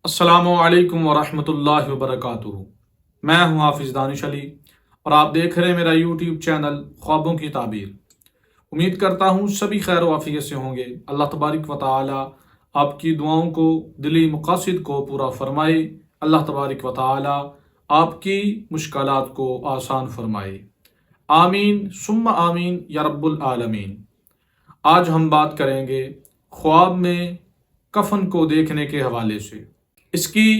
अस्सलामु अलैकुम वरहमतुल्लाहि वबरकातुहू। मैं हूँ हाफिज़ दानिश अली और आप देख रहे हैं मेरा यूट्यूब चैनल ख्वाबों की ताबीर। उम्मीद करता हूँ सभी खैर व आफियत से होंगे। अल्लाह तबारक व तआला आपकी दुआओं को, दिली मकासिद को पूरा फरमाए। अल्लाह तबारक व तआला आपकी मुश्किलात को आसान फरमाए। आमीन सुम्मा आमीन या रब्बुल आलमीन। आज हम बात करेंगे ख्वाब में कफन को देखने के हवाले से। इसकी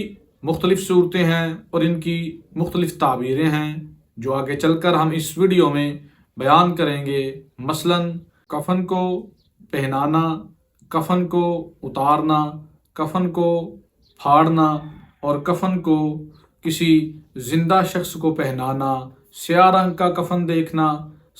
मुख्तलिफ सूरतें हैं और इनकी मुख्तलिफ ताबीरें हैं जो आगे चलकर हम इस वीडियो में बयान करेंगे। मसलन कफन को पहनाना, कफन को उतारना, कफन को फाड़ना और कफन को किसी जिंदा शख्स को पहनाना, स्याह रंग का कफन देखना,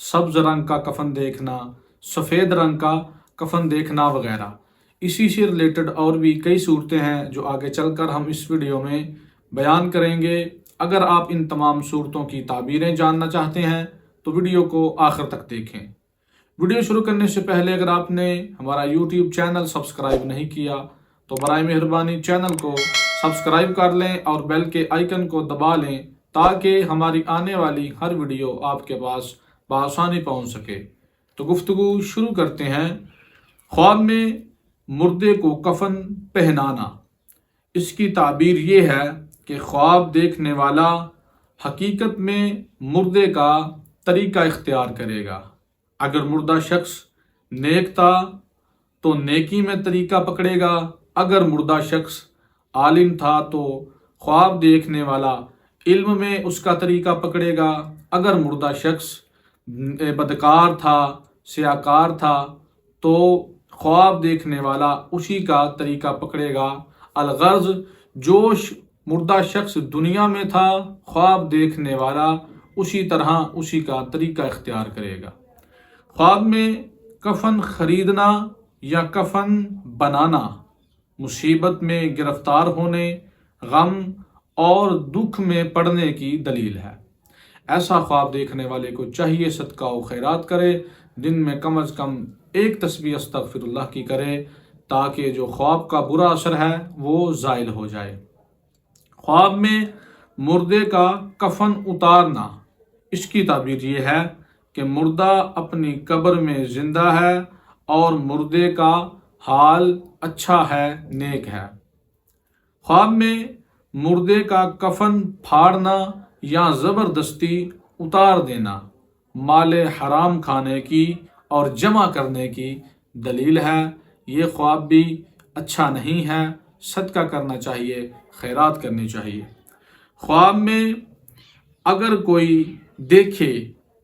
सब्ज रंग का कफन देखना, सफ़ेद रंग का कफन देखना वगैरह। इसी से रिलेटेड और भी कई सूरतें हैं जो आगे चलकर हम इस वीडियो में बयान करेंगे। अगर आप इन तमाम सूरतों की ताबीरें जानना चाहते हैं तो वीडियो को आखिर तक देखें। वीडियो शुरू करने से पहले अगर आपने हमारा यूट्यूब चैनल सब्सक्राइब नहीं किया तो बराए मेहरबानी चैनल को सब्सक्राइब कर लें और बेल के आइकन को दबा लें ताकि हमारी आने वाली हर वीडियो आपके पास बआसानी पहुंच सके। तो गुफ्तगू शुरू करते हैं। ख्वाब में मुर्दे को कफन पहनाना। इसकी ताबीर ये है कि ख्वाब देखने वाला हकीकत में मुर्दे का तरीका इख्तियार करेगा। अगर मुर्दा शख्स नेक था तो नेकी में तरीका पकड़ेगा। अगर मुर्दा शख्स आलिम था तो ख्वाब देखने वाला इल्म में उसका तरीका पकड़ेगा। अगर मुर्दा शख्स बदकार था, सियाकार था तो ख्वाब देखने वाला उसी का तरीका पकड़ेगा। अलगर्ज जो मुर्दा शख्स दुनिया में था, ख्वाब देखने वाला उसी तरह उसी का तरीका इख्तियार करेगा। ख्वाब में कफन खरीदना या कफन बनाना मुसीबत में गिरफ्तार होने, गम और दुख में पड़ने की दलील है। ऐसा ख्वाब देखने वाले को चाहिए सदका व खैरात करे, दिन में कम अज़ कम एक तस्बीह अस्तगफिरुल्लाह की करे ताकि जो ख्वाब का बुरा असर है वो ज़ाइल हो जाए। ख्वाब में मुर्दे का कफन उतारना। इसकी ताबीर ये है कि मुर्दा अपनी कब्र में ज़िंदा है और मुर्दे का हाल अच्छा है, नेक है। ख्वाब में मुर्दे का कफन फाड़ना या ज़बरदस्ती उतार देना माले हराम खाने की और जमा करने की दलील है। ये ख्वाब भी अच्छा नहीं है, सदका करना चाहिए, खैरात करनी चाहिए। ख्वाब में अगर कोई देखे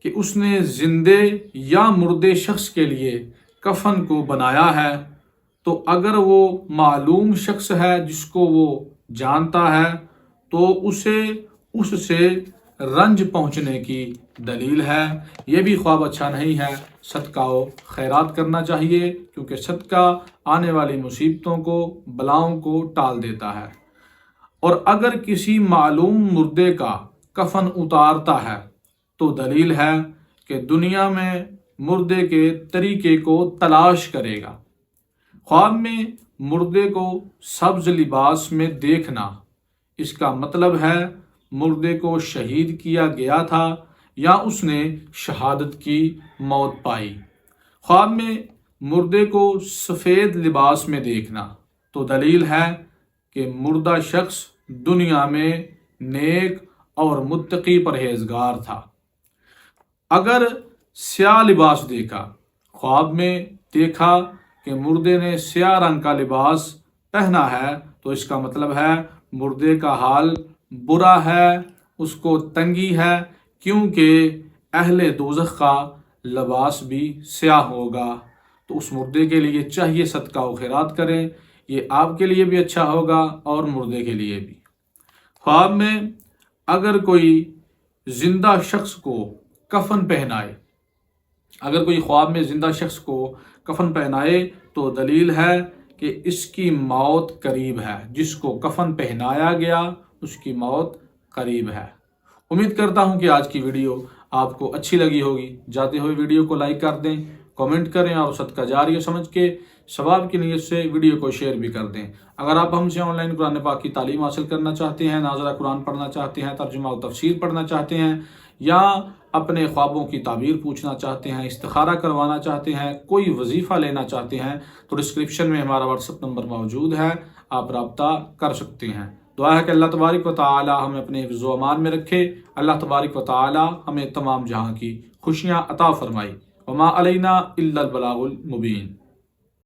कि उसने जिंदे या मुर्दे शख्स के लिए कफन को बनाया है तो अगर वो मालूम शख्स है जिसको वो जानता है तो उसे उससे रंज पहुंचने की दलील है। ये भी ख्वाब अच्छा नहीं है, सदका व खैरात करना चाहिए क्योंकि सदका आने वाली मुसीबतों को, बलाओं को टाल देता है। और अगर किसी मालूम मुर्दे का कफन उतारता है तो दलील है कि दुनिया में मुर्दे के तरीके को तलाश करेगा। ख्वाब में मुर्दे को सब्ज लिबास में देखना, इसका मतलब है मुर्दे को शहीद किया गया था या उसने शहादत की मौत पाई। ख्वाब में मुर्दे को सफ़ेद लिबास में देखना तो दलील है कि मुर्दा शख्स दुनिया में नेक और मुत्तकी परहेजगार था। अगर स्याह लिबास देखा, ख्वाब में देखा कि मुर्दे ने स्याह रंग का लिबास पहना है तो इसका मतलब है मुर्दे का हाल बुरा है, उसको तंगी है क्योंकि अहले दोज़ख का लिबास भी स्याह होगा। तो उस मुर्दे के लिए चाहिए सदका व खैरात करें, ये आपके लिए भी अच्छा होगा और मुर्दे के लिए भी। ख्वाब में अगर कोई जिंदा शख्स को कफन पहनाए, अगर कोई ख्वाब में जिंदा शख्स को कफन पहनाए तो दलील है कि इसकी मौत करीब है। जिसको कफन पहनाया गया उसकी मौत करीब है। उम्मीद करता हूं कि आज की वीडियो आपको अच्छी लगी होगी। जाते हुए वीडियो को लाइक कर दें, कमेंट करें और सदका जारिया समझ के ثواب کی نیت سے ویڈیو کو شیئر بھی کر دیں۔ اگر آپ ہم سے آن لائن قرآن پاک کی تعلیم حاصل کرنا چاہتے ہیں، ناظرہ قرآن پڑھنا چاہتے ہیں، ترجمہ و تفسیر پڑھنا چاہتے ہیں، یا اپنے خوابوں کی تعبیر پوچھنا چاہتے ہیں، استخارہ کروانا چاہتے ہیں، کوئی وظیفہ لینا چاہتے ہیں، تو ڈسکرپشن میں ہمارا واٹس ایپ نمبر موجود ہے، آپ رابطہ کر سکتے ہیں۔ دعا ہے کہ اللہ تبارک و تعالی ہمیں اپنے حفظ و امان میں رکھے، اللہ تبارک و تعالی ہمیں تمام جہاں کی خوشیاں عطا فرمائی۔ وما علینا الا البلاغ المبین۔